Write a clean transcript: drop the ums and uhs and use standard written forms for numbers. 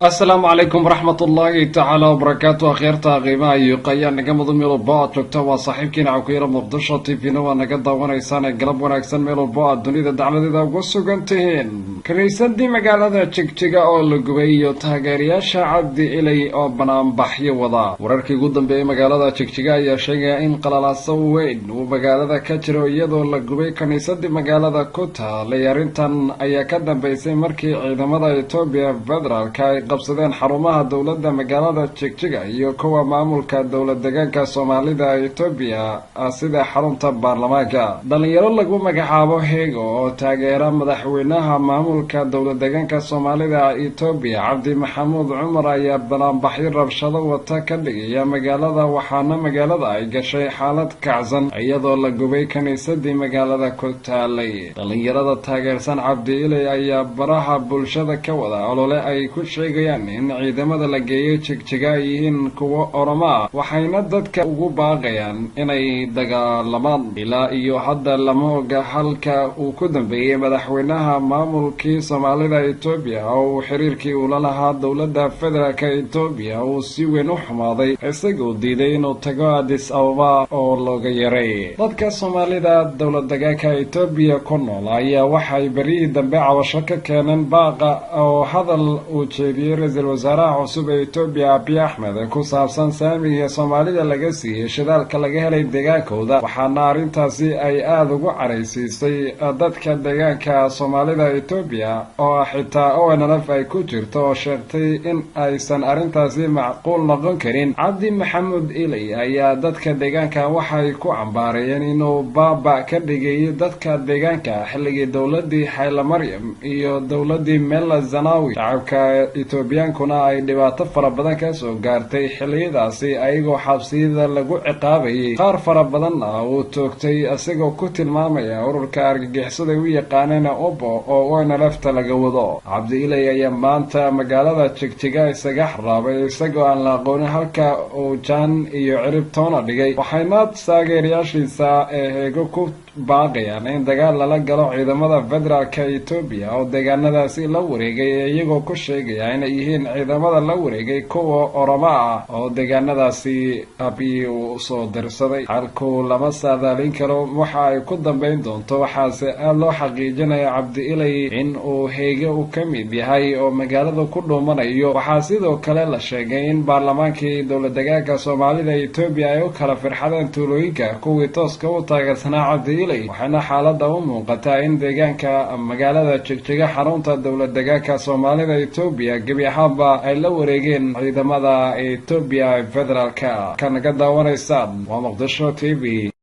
السلام عليكم ورحمة الله تعالى وبركاته. أخيرتها قيمة يقيان نقمض ميلو البعض شكتوا صاحبكين عوكيرا مقدشة تيفينا ونقضى ونيسان قلب ونكسن ميلو البعض دوني دعالة دا وقصو قنتهين كنيسان دي مقالة تشكتشيغا او لقوية تاقارياشا عبدي إلي او بنام بحي وضا وراركي قدن بي مقالة تشكتشيغا ياشيغا إن قلال سوين ومقالة كاترو يدو لقوية كنيسان دي مقالة كوتا ليارنتان ايا كدن بيسي مركي عيدامada إتوبيا فدرالكا qabsadeen xarumaha dawladda magaalada Jigjiga iyo kuwa maamulka dawlad deegaanka Soomaalida Itoobiya sida xarunta baarlamaanka dhalinyaro lagu magacaabo Heego oo taageera madaxweynaha maamulka dawlad deegaanka Soomaalida Itoobiya Cabdi Maxamuud Cumar ayaa bannaanbaxyo rabshado wata ka dhigaya magaalada waxaana magaalada ay gashay xaalad kacsan iyadoo la gubay kaniisadii magaalada ku taalay dhalinyarada taageersan Cabdi Ilay ayaa baraha bulshada ka wada olole ay ku sheegayaan in ciidamada la geeyo Jigjiga yihiin kuwa Oromo waxayna dadka ugu baaqayaan inay dagaalamaan ilaa iyo hadda lama oga halka uu ku dambeeyay madaxweynaha maamulkii Soomaalida Itoobiya oo xiriirkii uu la lahaa dawladda federaalka Itoobiya uu si weyn u xumaaday isagoo diiday inuu tago Addis Ababa oo looga yaray dadka Soomaalida dawlad deegaanka Itoobiya ku nool ayaa waxay bari dambe cabasho ka keeneen baaqa oo hadal uu jeediyay ra'iisul wasaaraha cusub ee Itoobiya Abiy Ahmed ku saabsan saamiga Soomaalida laga siiyay shidaalka laga helay deegaankooda waxaana arrintaasi ay aad ugu careysiisay dadka deegaanka Soomaalida Itoobiya oo xitaa ONLF ay ku jirto oo sheegtay in aysan arrintaasi macquul noqon karin Cabdi Maxamuud Ilay ayaa dadka deegaanka waxay ku cambaarayeen inuu baaba ka dhigay dadka deegaanka xilligii dawladii Haile Mariam iyo dawladii Mela Zenawi shacabka Itoobiyankuna ay dhibaato fara badan ka soo gaartay xiliyadaasi ayagoo xabsiyada lagu ciqaabayay qaar fara badan oo toogtay asagoo ku tilmaamaya ururka argagixisada u yaqaaneen OBO oo ONLF laga wado Cabdi Ilay ayaa maanta magaalada Jigjiga isaga xaraabay isagoo aan la aqoon halka uu jaan iyo cirib toona dhigay waxayna taageerayaashiisa Heego ku baaqayaan in dagaal lala galo ciidamada federaalka Itoobiya oo deegaanadaasi la wareegay iyagoo ku sheegaya inay yihiin ciidamada la wareegay kuwa Oromo oo deegaanadaasi Abiy uu soo dirsaday halkuu lama saadaalin karo waxa ay ku dambeyn doonto waxaase aad loo xaqiijinayo Cabdi Ilay in uu Heego u ka mid yahay oo magaalada ku dhuumanayo waxaa sidoo kale la sheegay in baarlamaankii dawlad deegaanka Soomaalida Itoobiya ay u kala firxadeen tuulooyinka kuwii tooska u taageersanaa Cabdi waxaana xaaladda u muuqataa in deegaanka magaalada Jigjiga xarunta dawlad deegaanka Soomaalida Itoobiya gebi ahaanba ay la wareegeen ciidamada Itoobiya federaalka ka naga daawanaysan waa Muqdisho TV.